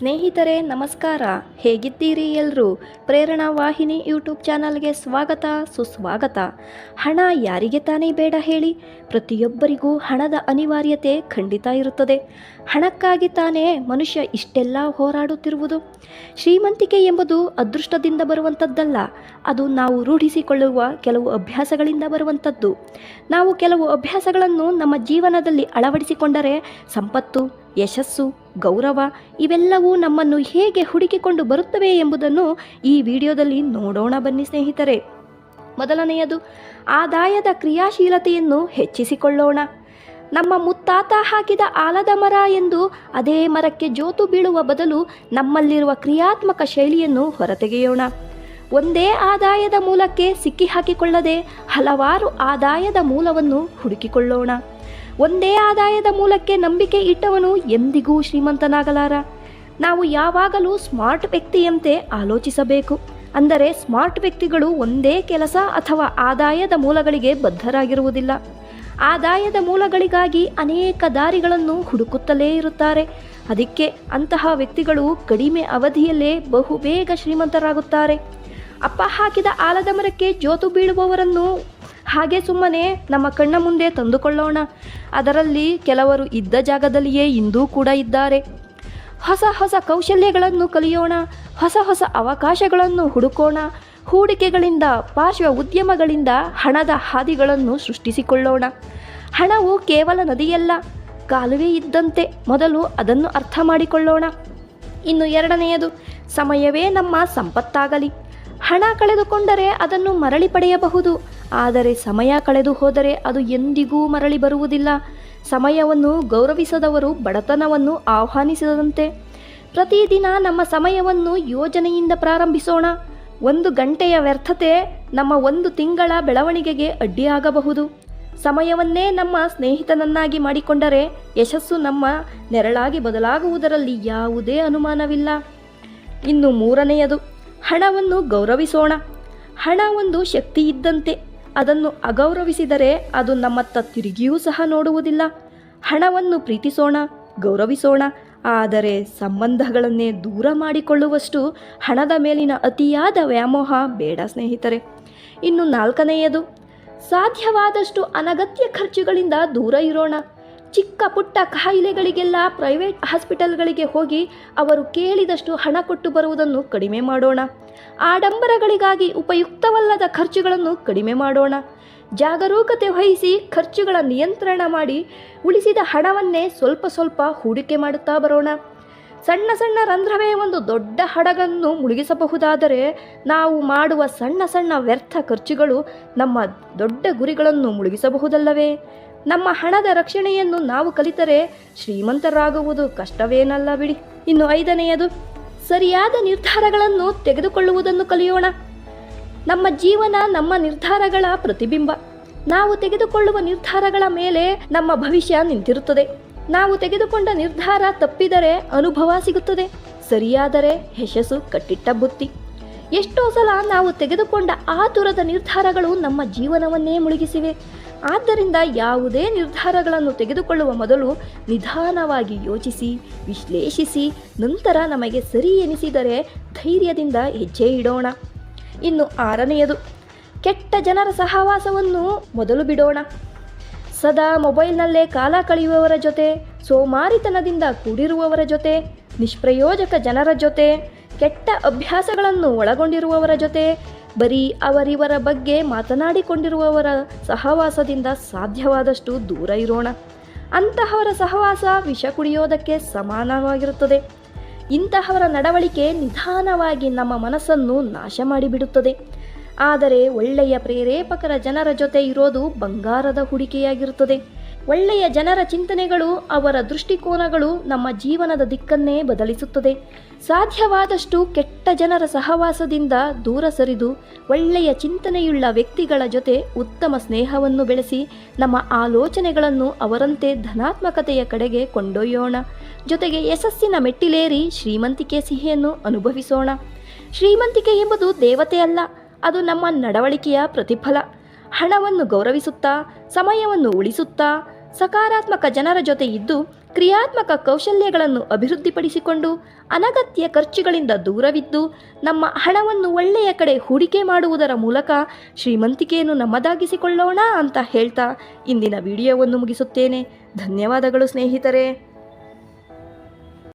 ಸ್ನೇಹಿತರೆ ನಮಸ್ಕಾರ. ಹೇಗಿದ್ದೀರಿ ಎಲ್ಲರೂ? ಪ್ರೇರಣಾ ವಾಹಿನಿ ಯೂಟ್ಯೂಬ್ ಚಾನಲ್ಗೆ ಸ್ವಾಗತ ಸುಸ್ವಾಗತ. ಹಣ ಯಾರಿಗೆ ತಾನೇ ಬೇಡ ಹೇಳಿ? ಪ್ರತಿಯೊಬ್ಬರಿಗೂ ಹಣದ ಅನಿವಾರ್ಯತೆ ಖಂಡಿತ ಇರುತ್ತದೆ. ಹಣಕ್ಕಾಗಿ ತಾನೇ ಮನುಷ್ಯ ಇಷ್ಟೆಲ್ಲ ಹೋರಾಡುತ್ತಿರುವುದು. ಶ್ರೀಮಂತಿಕೆ ಎಂಬುದು ಅದೃಷ್ಟದಿಂದ ಬರುವಂಥದ್ದಲ್ಲ, ಅದು ನಾವು ರೂಢಿಸಿಕೊಳ್ಳುವ ಕೆಲವು ಅಭ್ಯಾಸಗಳಿಂದ ಬರುವಂಥದ್ದು. ನಾವು ಕೆಲವು ಅಭ್ಯಾಸಗಳನ್ನು ನಮ್ಮ ಜೀವನದಲ್ಲಿ ಅಳವಡಿಸಿಕೊಂಡರೆ ಸಂಪತ್ತು, ಯಶಸ್ಸು, ಗೌರವ ಇವೆಲ್ಲವೂ ನಮ್ಮನ್ನು ಹೇಗೆ ಹುಡುಕಿಕೊಂಡು ಬರುತ್ತವೆ ಎಂಬುದನ್ನು ಈ ವಿಡಿಯೋದಲ್ಲಿ ನೋಡೋಣ ಬನ್ನಿ ಸ್ನೇಹಿತರೆ. ಮೊದಲನೆಯದು, ಆದಾಯದ ಕ್ರಿಯಾಶೀಲತೆಯನ್ನು ಹೆಚ್ಚಿಸಿಕೊಳ್ಳೋಣ. ನಮ್ಮ ಮುತ್ತಾತ ಹಾಕಿದ ಆಲದ ಮರ ಎಂದು ಅದೇ ಮರಕ್ಕೆ ಜೋತು ಬೀಳುವ ಬದಲು ನಮ್ಮಲ್ಲಿರುವ ಕ್ರಿಯಾತ್ಮಕ ಶೈಲಿಯನ್ನು ಹೊರತೆಗೆಯೋಣ. ಒಂದೇ ಆದಾಯದ ಮೂಲಕ್ಕೆ ಸಿಕ್ಕಿ ಹಾಕಿಕೊಳ್ಳದೆ ಹಲವಾರು ಆದಾಯದ ಮೂಲವನ್ನು ಹುಡುಕಿಕೊಳ್ಳೋಣ. ಒಂದೇ ಆದಾಯದ ಮೂಲಕ್ಕೆ ನಂಬಿಕೆ ಇಟ್ಟವನು ಎಂದಿಗೂ ಶ್ರೀಮಂತನಾಗಲಾರ. ನಾವು ಯಾವಾಗಲೂ ಸ್ಮಾರ್ಟ್ ವ್ಯಕ್ತಿಯಂತೆ ಆಲೋಚಿಸಬೇಕು. ಅಂದರೆ ಸ್ಮಾರ್ಟ್ ವ್ಯಕ್ತಿಗಳು ಒಂದೇ ಕೆಲಸ ಅಥವಾ ಆದಾಯದ ಮೂಲಗಳಿಗೆ ಬದ್ಧರಾಗಿರುವುದಿಲ್ಲ. ಆದಾಯದ ಮೂಲಗಳಿಗಾಗಿ ಅನೇಕ ದಾರಿಗಳನ್ನು ಹುಡುಕುತ್ತಲೇ ಇರುತ್ತಾರೆ. ಅದಕ್ಕೆ ಅಂತಹ ವ್ಯಕ್ತಿಗಳು ಕಡಿಮೆ ಅವಧಿಯಲ್ಲೇ ಬಹುಬೇಗ ಶ್ರೀಮಂತರಾಗುತ್ತಾರೆ. ಅಪ್ಪ ಹಾಕಿದ ಆಲದ ಮರಕ್ಕೆ ಜೋತು ಬೀಳುವವರನ್ನು ಹಾಗೆ ಸುಮ್ಮನೆ ನಮ್ಮ ಕಣ್ಣ ಮುಂದೆ ತಂದುಕೊಳ್ಳೋಣ. ಅದರಲ್ಲಿ ಕೆಲವರು ಇದ್ದ ಜಾಗದಲ್ಲಿಯೇ ಇಂದೂ ಕೂಡ ಇದ್ದಾರೆ. ಹೊಸ ಹೊಸ ಕೌಶಲ್ಯಗಳನ್ನು ಕಲಿಯೋಣ. ಹೊಸ ಹೊಸ ಅವಕಾಶಗಳನ್ನು ಹುಡುಕೋಣ. ಹೂಡಿಕೆಗಳಿಂದ, ಪಾರ್ಶ್ವ ಉದ್ಯಮಗಳಿಂದ ಹಣದ ಹಾದಿಗಳನ್ನು ಸೃಷ್ಟಿಸಿಕೊಳ್ಳೋಣ. ಹಣವು ಕೇವಲ ನದಿಯಲ್ಲ, ಕಾಲುವೆ ಇದ್ದಂತೆ. ಮೊದಲು ಅದನ್ನು ಅರ್ಥ ಮಾಡಿಕೊಳ್ಳೋಣ. ಇನ್ನು ಎರಡನೆಯದು, ಸಮಯವೇ ನಮ್ಮ ಸಂಪತ್ತಾಗಲಿ. ಹಣ ಕಳೆದುಕೊಂಡರೆ ಅದನ್ನು ಮರಳಿ ಪಡೆಯಬಹುದು, ಆದರೆ ಸಮಯ ಕಳೆದು ಹೋದರೆ ಅದು ಎಂದಿಗೂ ಮರಳಿ ಬರುವುದಿಲ್ಲ. ಸಮಯವನ್ನು ಗೌರವಿಸದವರು ಬಡತನವನ್ನು ಆಹ್ವಾನಿಸಿದಂತೆ. ಪ್ರತಿದಿನ ನಮ್ಮ ಸಮಯವನ್ನು ಯೋಜನೆಯಿಂದ ಪ್ರಾರಂಭಿಸೋಣ. 1 ಗಂಟೆಯ ವ್ಯರ್ಥತೆ ನಮ್ಮ 1 ತಿಂಗಳ ಬೆಳವಣಿಗೆಗೆ ಅಡ್ಡಿಯಾಗಬಹುದು. ಸಮಯವನ್ನೇ ನಮ್ಮ ಸ್ನೇಹಿತನನ್ನಾಗಿ ಮಾಡಿಕೊಂಡರೆ ಯಶಸ್ಸು ನಮ್ಮ ನೆರಳಾಗಿ ಬದಲಾಗುವುದರಲ್ಲಿ ಯಾವುದೇ ಅನುಮಾನವಿಲ್ಲ. ಇನ್ನು ಮೂರನೆಯದು, ಹಣವನ್ನು ಗೌರವಿಸೋಣ. ಹಣ ಒಂದು ಶಕ್ತಿ ಇದ್ದಂತೆ. ಅದನ್ನು ಅಗೌರವಿಸಿದರೆ ಅದು ನಮ್ಮತ್ತ ತಿರುಗಿಯೂ ಸಹ ನೋಡುವುದಿಲ್ಲ. ಹಣವನ್ನು ಪ್ರೀತಿಸೋಣ, ಗೌರವಿಸೋಣ, ಆದರೆ ಸಂಬಂಧಗಳನ್ನೇ ದೂರ ಮಾಡಿಕೊಳ್ಳುವಷ್ಟು ಹಣದ ಮೇಲಿನ ಅತಿಯಾದ ವ್ಯಾಮೋಹ ಬೇಡ ಸ್ನೇಹಿತರೆ. ಇನ್ನು ನಾಲ್ಕನೆಯದು, ಸಾಧ್ಯವಾದಷ್ಟು ಅನಗತ್ಯ ಖರ್ಚುಗಳಿಂದ ದೂರ ಇರೋಣ. ಚಿಕ್ಕ ಪುಟ್ಟ ಕಾಯಿಲೆಗಳಿಗೆಲ್ಲ ಪ್ರೈವೇಟ್ ಹಾಸ್ಪಿಟಲ್ಗಳಿಗೆ ಹೋಗಿ ಅವರು ಕೇಳಿದಷ್ಟು ಹಣ ಕೊಟ್ಟು ಬರುವುದನ್ನು ಕಡಿಮೆ ಮಾಡೋಣ. ಆಡಂಬರಗಳಿಗಾಗಿ ಉಪಯುಕ್ತವಲ್ಲದ ಖರ್ಚುಗಳನ್ನು ಕಡಿಮೆ ಮಾಡೋಣ. ಜಾಗರೂಕತೆ ವಹಿಸಿ ಖರ್ಚುಗಳ ನಿಯಂತ್ರಣ ಮಾಡಿ ಉಳಿಸಿದ ಹಣವನ್ನೇ ಸ್ವಲ್ಪ ಸ್ವಲ್ಪ ಹೂಡಿಕೆ ಮಾಡುತ್ತಾ ಬರೋಣ. ಸಣ್ಣ ಸಣ್ಣ ರಂಧ್ರವೇ ಒಂದು ದೊಡ್ಡ ಹಡಗನ್ನು ಮುಳುಗಿಸಬಹುದಾದರೆ ನಾವು ಮಾಡುವ ಸಣ್ಣ ಸಣ್ಣ ವ್ಯರ್ಥ ಖರ್ಚುಗಳು ನಮ್ಮ ದೊಡ್ಡ ಗುರಿಗಳನ್ನು ಮುಳುಗಿಸಬಹುದಲ್ಲವೇ? ನಮ್ಮ ಹಣದ ರಕ್ಷಣೆಯನ್ನು ನಾವು ಕಲಿತರೆ ಶ್ರೀಮಂತರಾಗುವುದು ಕಷ್ಟವೇನಲ್ಲ ಬಿಡಿ. ಇನ್ನು ಐದನೆಯದು, ಸರಿಯಾದ ನಿರ್ಧಾರಗಳನ್ನು ತೆಗೆದುಕೊಳ್ಳುವುದನ್ನು ಕಲಿಯೋಣ. ನಮ್ಮ ಜೀವನ ನಮ್ಮ ನಿರ್ಧಾರಗಳ ಪ್ರತಿಬಿಂಬ. ನಾವು ತೆಗೆದುಕೊಳ್ಳುವ ನಿರ್ಧಾರಗಳ ಮೇಲೆ ನಮ್ಮ ಭವಿಷ್ಯ ನಿಂತಿರುತ್ತದೆ. ನಾವು ತೆಗೆದುಕೊಂಡ ನಿರ್ಧಾರ ತಪ್ಪಿದರೆ ಅನುಭವ ಸಿಗುತ್ತದೆ, ಸರಿಯಾದರೆ ಯಶಸ್ಸು ಕಟ್ಟಿಟ್ಟ ಬುತ್ತಿ. ಎಷ್ಟೋ ಸಲ ನಾವು ತೆಗೆದುಕೊಂಡ ಆತುರದ ನಿರ್ಧಾರಗಳು ನಮ್ಮ ಜೀವನವನ್ನೇ ಮುಳುಗಿಸಿವೆ. ಆದ್ದರಿಂದ ಯಾವುದೇ ನಿರ್ಧಾರಗಳನ್ನು ತೆಗೆದುಕೊಳ್ಳುವ ಮೊದಲು ನಿಧಾನವಾಗಿ ಯೋಚಿಸಿ, ವಿಶ್ಲೇಷಿಸಿ, ನಂತರ ನಮಗೆ ಸರಿ ಎನಿಸಿದರೆ ಧೈರ್ಯದಿಂದ ಹೆಜ್ಜೆ ಇಡೋಣ. ಇನ್ನು ಆರನೆಯದು, ಕೆಟ್ಟ ಜನರ ಸಹವಾಸವನ್ನು ಮೊದಲು ಬಿಡೋಣ. ಸದಾ ಮೊಬೈಲ್ನಲ್ಲೇ ಕಾಲ ಕಳೆಯುವವರ ಜೊತೆ, ಸೋಮಾರಿತನದಿಂದ ಕೂಡಿರುವವರ ಜೊತೆ, ನಿಷ್ಪ್ರಯೋಜಕ ಜನರ ಜೊತೆ, ಕೆಟ್ಟ ಅಭ್ಯಾಸಗಳನ್ನು ಒಳಗೊಂಡಿರುವವರ ಜೊತೆ, ಬರೀ ಅವರಿವರ ಬಗ್ಗೆ ಮಾತನಾಡಿಕೊಂಡಿರುವವರ ಸಹವಾಸದಿಂದ ಸಾಧ್ಯವಾದಷ್ಟು ದೂರ ಇರೋಣ. ಅಂತಹವರ ಸಹವಾಸ ವಿಷ ಕುಡಿಯೋದಕ್ಕೆ ಸಮಾನವಾಗಿರುತ್ತದೆ. ಇಂತಹವರ ನಡವಳಿಕೆ ನಿಧಾನವಾಗಿ ನಮ್ಮ ಮನಸ್ಸನ್ನು ನಾಶ ಮಾಡಿಬಿಡುತ್ತದೆ. ಆದರೆ ಒಳ್ಳೆಯ ಪ್ರೇರೇಪಕರ ಜನರ ಜೊತೆ ಇರೋದು ಬಂಗಾರದ ಹೂಡಿಕೆಯಾಗಿರುತ್ತದೆ. ಒಳ್ಳೆಯ ಜನರ ಚಿಂತನೆಗಳು, ಅವರ ದೃಷ್ಟಿಕೋನಗಳು ನಮ್ಮ ಜೀವನದ ದಿಕ್ಕನ್ನೇ ಬದಲಿಸುತ್ತದೆ. ಸಾಧ್ಯವಾದಷ್ಟು ಕೆಟ್ಟ ಜನರ ಸಹವಾಸದಿಂದ ದೂರ ಸರಿದು ಒಳ್ಳೆಯ ಚಿಂತನೆಯುಳ್ಳ ವ್ಯಕ್ತಿಗಳ ಜೊತೆ ಉತ್ತಮ ಸ್ನೇಹವನ್ನು ಬೆಳೆಸಿ ನಮ್ಮ ಆಲೋಚನೆಗಳನ್ನು ಅವರಂತೆ ಧನಾತ್ಮಕತೆಯ ಕಡೆಗೆ ಕೊಂಡೊಯ್ಯೋಣ. ಜೊತೆಗೆ ಯಶಸ್ಸಿನ ಮೆಟ್ಟಿಲೇರಿ ಶ್ರೀಮಂತಿಕೆ ಸಿಹಿಯನ್ನು ಅನುಭವಿಸೋಣ. ಶ್ರೀಮಂತಿಕೆ ಎಂಬುದು ದೇವತೆ ಅಲ್ಲ, ಅದು ನಮ್ಮ ನಡವಳಿಕೆಯ ಪ್ರತಿಫಲ. ಹಣವನ್ನು ಗೌರವಿಸುತ್ತಾ, ಸಮಯವನ್ನು ಉಳಿಸುತ್ತಾ, ಸಕಾರಾತ್ಮಕ ಜನರ ಜೊತೆ ಇದ್ದು ಕ್ರಿಯಾತ್ಮಕ ಕೌಶಲ್ಯಗಳನ್ನು ಅಭಿವೃದ್ಧಿಪಡಿಸಿಕೊಂಡು ಅನಗತ್ಯ ಖರ್ಚುಗಳಿಂದ ದೂರವಿದ್ದು ನಮ್ಮ ಹಣವನ್ನು ಒಳ್ಳೆಯ ಕಡೆ ಹೂಡಿಕೆ ಮಾಡುವುದರ ಮೂಲಕ ಶ್ರೀಮಂತಿಕೆಯನ್ನು ನಮ್ಮದಾಗಿಸಿಕೊಳ್ಳೋಣ ಅಂತ ಹೇಳ್ತಾ ಇಂದಿನ ವಿಡಿಯೋವನ್ನು ಮುಗಿಸುತ್ತೇನೆ. ಧನ್ಯವಾದಗಳು ಸ್ನೇಹಿತರೆ.